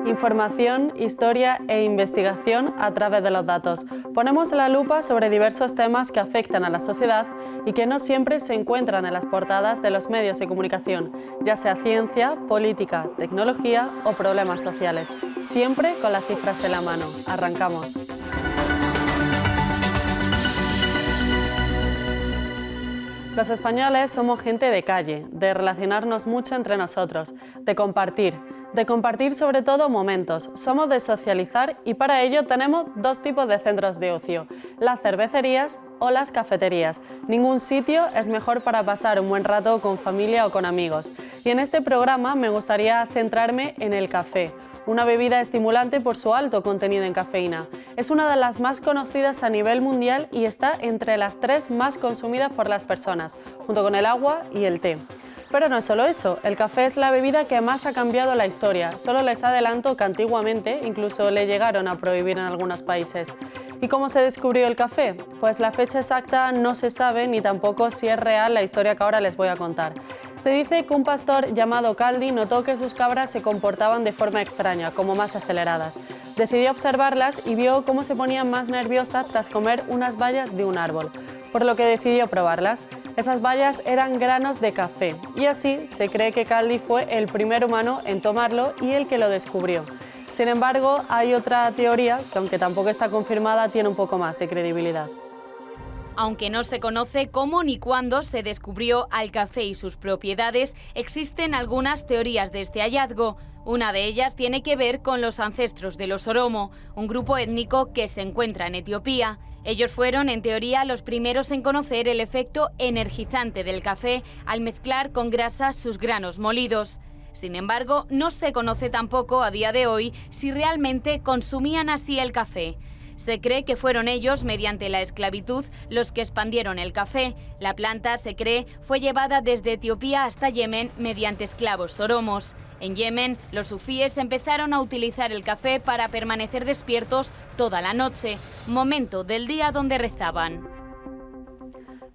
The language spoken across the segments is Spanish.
Información, historia e investigación a través de los datos. Ponemos la lupa sobre diversos temas que afectan a la sociedad y que no siempre se encuentran en las portadas de los medios de comunicación, ya sea ciencia, política, tecnología o problemas sociales. Siempre con las cifras en la mano. Arrancamos. Los españoles somos gente de calle, de relacionarnos mucho entre nosotros, de compartir sobre todo momentos. Somos de socializar y para ello tenemos dos tipos de centros de ocio, las cervecerías o las cafeterías. Ningún sitio es mejor para pasar un buen rato con familia o con amigos. Y en este programa me gustaría centrarme en el café, una bebida estimulante por su alto contenido en cafeína. Es una de las más conocidas a nivel mundial y está entre las 3 más consumidas por las personas, junto con el agua y el té. Pero no es solo eso, el café es la bebida que más ha cambiado la historia. Solo les adelanto que antiguamente incluso le llegaron a prohibir en algunos países. ¿Y cómo se descubrió el café? Pues la fecha exacta no se sabe ni tampoco si es real la historia que ahora les voy a contar. Se dice que un pastor llamado Caldi notó que sus cabras se comportaban de forma extraña, como más aceleradas. Decidió observarlas y vio cómo se ponían más nerviosas tras comer unas bayas de un árbol, por lo que decidió probarlas. Esas bayas eran granos de café y así se cree que Caldi fue el primer humano en tomarlo y el que lo descubrió. Sin embargo, hay otra teoría que, aunque tampoco está confirmada, tiene un poco más de credibilidad. Aunque no se conoce cómo ni cuándo se descubrió al café y sus propiedades, existen algunas teorías de este hallazgo. Una de ellas tiene que ver con los ancestros de los Oromo, un grupo étnico que se encuentra en Etiopía. Ellos fueron, en teoría, los primeros en conocer el efecto energizante del café al mezclar con grasa sus granos molidos. Sin embargo, no se conoce tampoco a día de hoy si realmente consumían así el café. Se cree que fueron ellos, mediante la esclavitud, los que expandieron el café. La planta, se cree, fue llevada desde Etiopía hasta Yemen mediante esclavos oromos. En Yemen, los sufíes empezaron a utilizar el café para permanecer despiertos toda la noche, momento del día donde rezaban.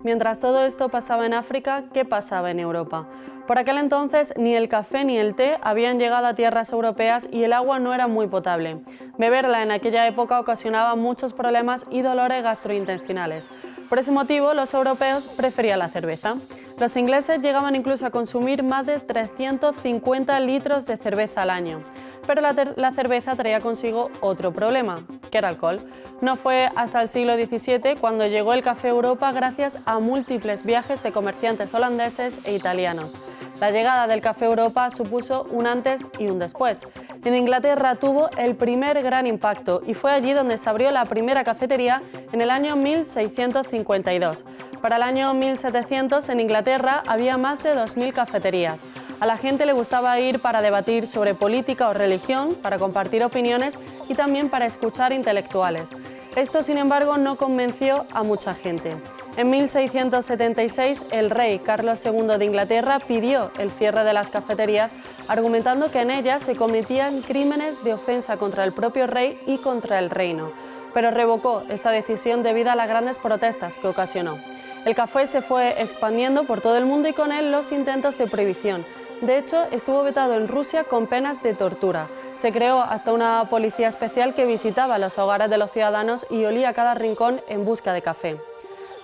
Mientras todo esto pasaba en África, ¿qué pasaba en Europa? Por aquel entonces ni el café ni el té habían llegado a tierras europeas y el agua no era muy potable. Beberla en aquella época ocasionaba muchos problemas y dolores gastrointestinales. Por ese motivo, los europeos preferían la cerveza. Los ingleses llegaban incluso a consumir más de 350 litros de cerveza al año. Pero la cerveza traía consigo otro problema, que era alcohol. No fue hasta el siglo XVII cuando llegó el café a Europa gracias a múltiples viajes de comerciantes holandeses e italianos. La llegada del café a Europa supuso un antes y un después. En Inglaterra tuvo el primer gran impacto y fue allí donde se abrió la primera cafetería en el año 1652. Para el año 1700 en Inglaterra había más de 2000 cafeterías. A la gente le gustaba ir para debatir sobre política o religión, para compartir opiniones y también para escuchar intelectuales. Esto, sin embargo, no convenció a mucha gente. En 1676, el rey Carlos II de Inglaterra pidió el cierre de las cafeterías, argumentando que en ellas se cometían crímenes de ofensa contra el propio rey y contra el reino. Pero revocó esta decisión debido a las grandes protestas que ocasionó. El café se fue expandiendo por todo el mundo y con él los intentos de prohibición. De hecho, estuvo vetado en Rusia con penas de tortura. Se creó hasta una policía especial que visitaba los hogares de los ciudadanos y olía cada rincón en busca de café.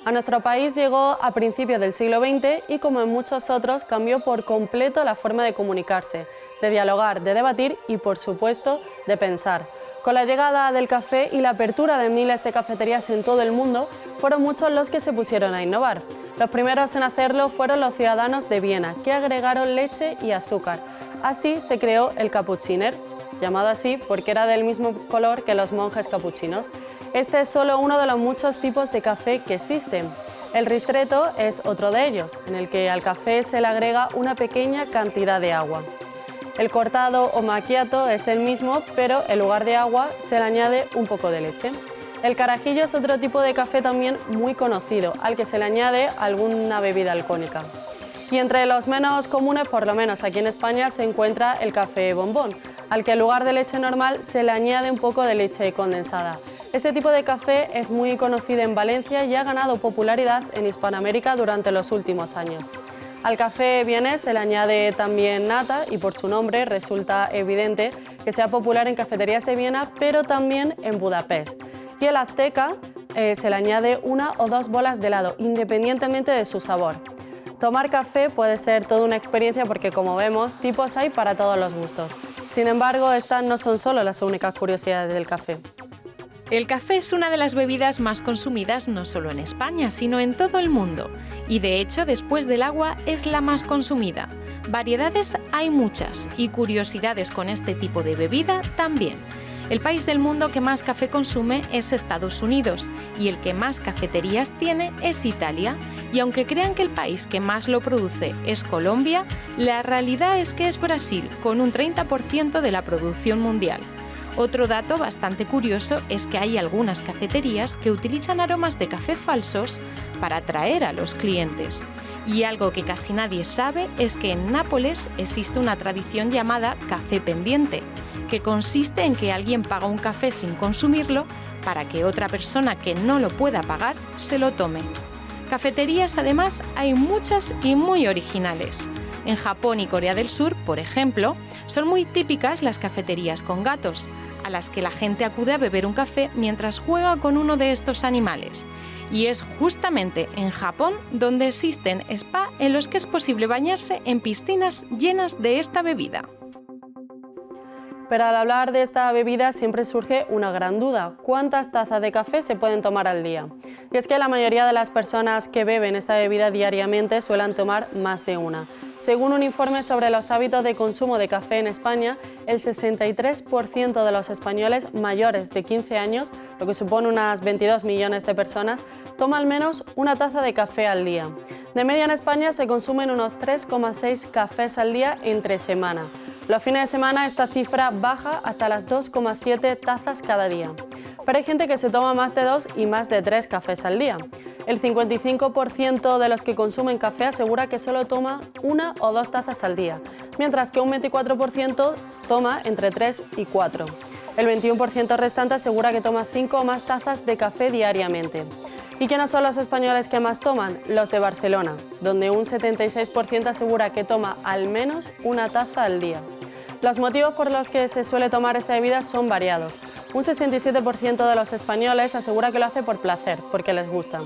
A nuestro país llegó a principios del siglo XX y, como en muchos otros, cambió por completo la forma de comunicarse, de dialogar, de debatir y, por supuesto, de pensar. Con la llegada del café y la apertura de miles de cafeterías en todo el mundo, fueron muchos los que se pusieron a innovar. Los primeros en hacerlo fueron los ciudadanos de Viena, que agregaron leche y azúcar. Así se creó el cappucciner, llamado así porque era del mismo color que los monjes capuchinos. Este es solo uno de los muchos tipos de café que existen. El ristretto es otro de ellos, en el que al café se le agrega una pequeña cantidad de agua. El cortado o macchiato es el mismo, pero en lugar de agua se le añade un poco de leche. El carajillo es otro tipo de café también muy conocido, al que se le añade alguna bebida alcohólica. Y entre los menos comunes, por lo menos aquí en España, se encuentra el café bombón, al que en lugar de leche normal se le añade un poco de leche condensada. Este tipo de café es muy conocido en Valencia y ha ganado popularidad en Hispanoamérica durante los últimos años. Al café vienés se le añade también nata y por su nombre resulta evidente que sea popular en cafeterías de Viena, pero también en Budapest. Y el azteca se le añade 1 o 2 bolas de helado, independientemente de su sabor. Tomar café puede ser toda una experiencia porque, como vemos, tipos hay para todos los gustos. Sin embargo, estas no son solo las únicas curiosidades del café. El café es una de las bebidas más consumidas no solo en España, sino en todo el mundo. Y de hecho, después del agua, es la más consumida. Variedades hay muchas y curiosidades con este tipo de bebida también. El país del mundo que más café consume es Estados Unidos y el que más cafeterías tiene es Italia. Y aunque crean que el país que más lo produce es Colombia, la realidad es que es Brasil, con un 30% de la producción mundial. Otro dato bastante curioso es que hay algunas cafeterías que utilizan aromas de café falsos para atraer a los clientes. Y algo que casi nadie sabe es que en Nápoles existe una tradición llamada café pendiente, que consiste en que alguien paga un café sin consumirlo para que otra persona que no lo pueda pagar se lo tome. Cafeterías, además, hay muchas y muy originales. En Japón y Corea del Sur, por ejemplo, son muy típicas las cafeterías con gatos, a las que la gente acude a beber un café mientras juega con uno de estos animales. Y es justamente en Japón donde existen spas en los que es posible bañarse en piscinas llenas de esta bebida. Pero al hablar de esta bebida siempre surge una gran duda: ¿cuántas tazas de café se pueden tomar al día? Y es que la mayoría de las personas que beben esta bebida diariamente suelen tomar más de una. Según un informe sobre los hábitos de consumo de café en España, el 63% de los españoles mayores de 15 años, lo que supone unas 22 millones de personas, toma al menos una taza de café al día. De media en España se consumen unos 3,6 cafés al día entre semana. Los fines de semana esta cifra baja hasta las 2,7 tazas cada día. Pero hay gente que se toma más de 2 y más de 3 cafés al día. El 55% de los que consumen café asegura que solo toma 1 o 2 tazas al día, mientras que un 24% toma entre 3 y 4. El 21% restante asegura que toma 5 o más tazas de café diariamente. ¿Y quiénes son los españoles que más toman? Los de Barcelona, donde un 76% asegura que toma al menos una taza al día. Los motivos por los que se suele tomar esta bebida son variados. Un 67% de los españoles asegura que lo hace por placer, porque les gusta,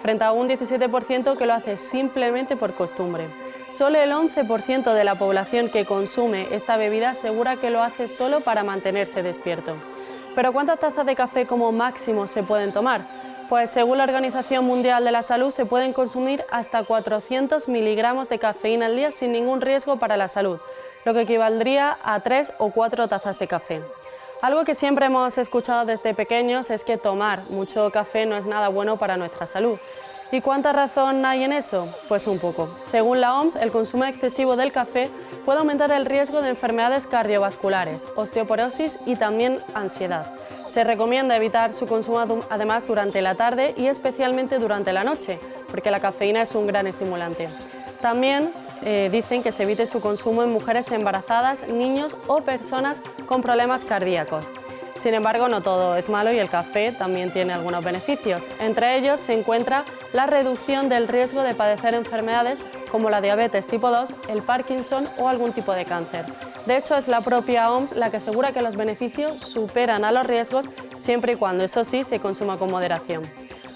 frente a un 17% que lo hace simplemente por costumbre. Solo el 11% de la población que consume esta bebida asegura que lo hace solo para mantenerse despierto. ¿Pero cuántas tazas de café como máximo se pueden tomar? Pues según la Organización Mundial de la Salud se pueden consumir hasta 400 miligramos de cafeína al día sin ningún riesgo para la salud, lo que equivaldría a 3 o 4 tazas de café. Algo que siempre hemos escuchado desde pequeños es que tomar mucho café no es nada bueno para nuestra salud. ¿Y cuánta razón hay en eso? Pues un poco. Según la OMS, el consumo excesivo del café puede aumentar el riesgo de enfermedades cardiovasculares, osteoporosis y también ansiedad. Se recomienda evitar su consumo además durante la tarde y especialmente durante la noche, porque la cafeína es un gran estimulante. También dicen que se evite su consumo en mujeres embarazadas, niños o personas con problemas cardíacos. Sin embargo, no todo es malo y el café también tiene algunos beneficios. Entre ellos se encuentra la reducción del riesgo de padecer enfermedades como la diabetes tipo 2, el Parkinson o algún tipo de cáncer. De hecho, es la propia OMS la que asegura que los beneficios superan a los riesgos siempre y cuando, eso sí, se consuma con moderación.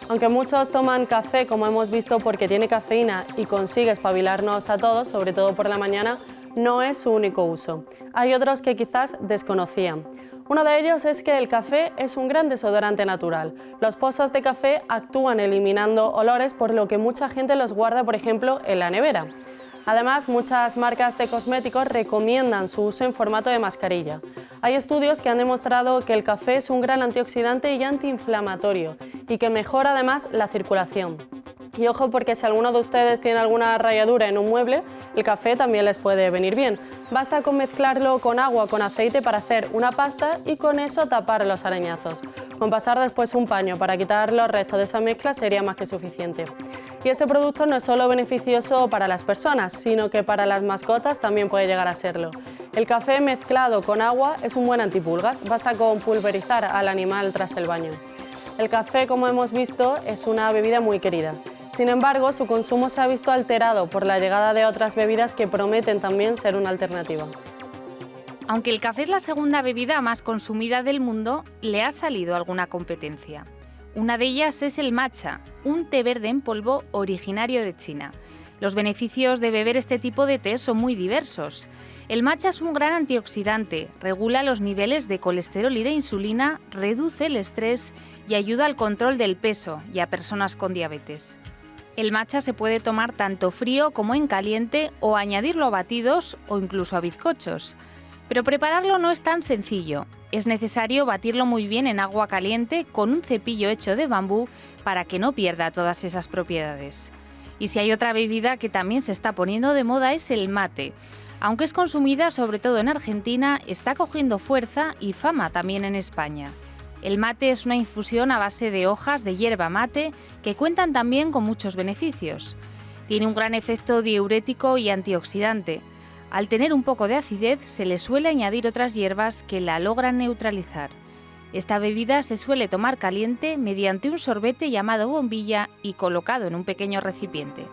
Aunque muchos toman café, como hemos visto, porque tiene cafeína y consigue espabilarnos a todos, sobre todo por la mañana, no es su único uso. Hay otros que quizás desconocían. Uno de ellos es que el café es un gran desodorante natural. Los pozos de café actúan eliminando olores, por lo que mucha gente los guarda, por ejemplo, en la nevera. Además, muchas marcas de cosméticos recomiendan su uso en formato de mascarilla. Hay estudios que han demostrado que el café es un gran antioxidante y antiinflamatorio y que mejora además la circulación. Y ojo, porque si alguno de ustedes tiene alguna rayadura en un mueble, el café también les puede venir bien. Basta con mezclarlo con agua o con aceite para hacer una pasta y con eso tapar los arañazos. Con pasar después un paño para quitar los restos de esa mezcla sería más que suficiente. Y este producto no es solo beneficioso para las personas, sino que para las mascotas también puede llegar a serlo. El café mezclado con agua es un buen antipulgas, basta con pulverizar al animal tras el baño. El café, como hemos visto, es una bebida muy querida. Sin embargo, su consumo se ha visto alterado por la llegada de otras bebidas que prometen también ser una alternativa. Aunque el café es la segunda bebida más consumida del mundo, le ha salido alguna competencia. Una de ellas es el matcha, un té verde en polvo originario de China. Los beneficios de beber este tipo de té son muy diversos. El matcha es un gran antioxidante, regula los niveles de colesterol y de insulina, reduce el estrés y ayuda al control del peso y a personas con diabetes. El matcha se puede tomar tanto frío como en caliente o añadirlo a batidos o incluso a bizcochos. Pero prepararlo no es tan sencillo. Es necesario batirlo muy bien en agua caliente con un cepillo hecho de bambú para que no pierda todas esas propiedades. Y si hay otra bebida que también se está poniendo de moda es el mate. Aunque es consumida sobre todo en Argentina, está cogiendo fuerza y fama también en España. El mate es una infusión a base de hojas de hierba mate que cuentan también con muchos beneficios. Tiene un gran efecto diurético y antioxidante. Al tener un poco de acidez, se le suele añadir otras hierbas que la logran neutralizar. Esta bebida se suele tomar caliente mediante un sorbete llamado bombilla y colocado en un pequeño recipiente.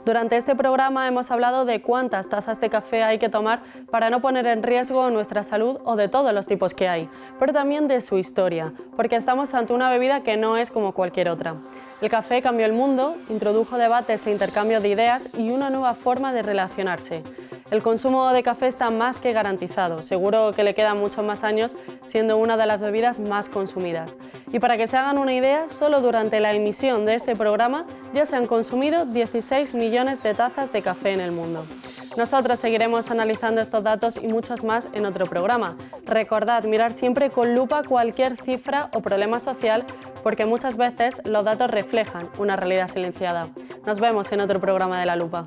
Durante este programa hemos hablado de cuántas tazas de café hay que tomar para no poner en riesgo nuestra salud o de todos los tipos que hay, pero también de su historia, porque estamos ante una bebida que no es como cualquier otra. El café cambió el mundo, introdujo debates e intercambio de ideas y una nueva forma de relacionarse. El consumo de café está más que garantizado, seguro que le quedan muchos más años siendo una de las bebidas más consumidas. Y para que se hagan una idea, solo durante la emisión de este programa ya se han consumido 16 millones de tazas de café en el mundo. Nosotros seguiremos analizando estos datos y muchos más en otro programa. Recordad mirar siempre con lupa cualquier cifra o problema social porque muchas veces los datos reflejan una realidad silenciada. Nos vemos en otro programa de La Lupa.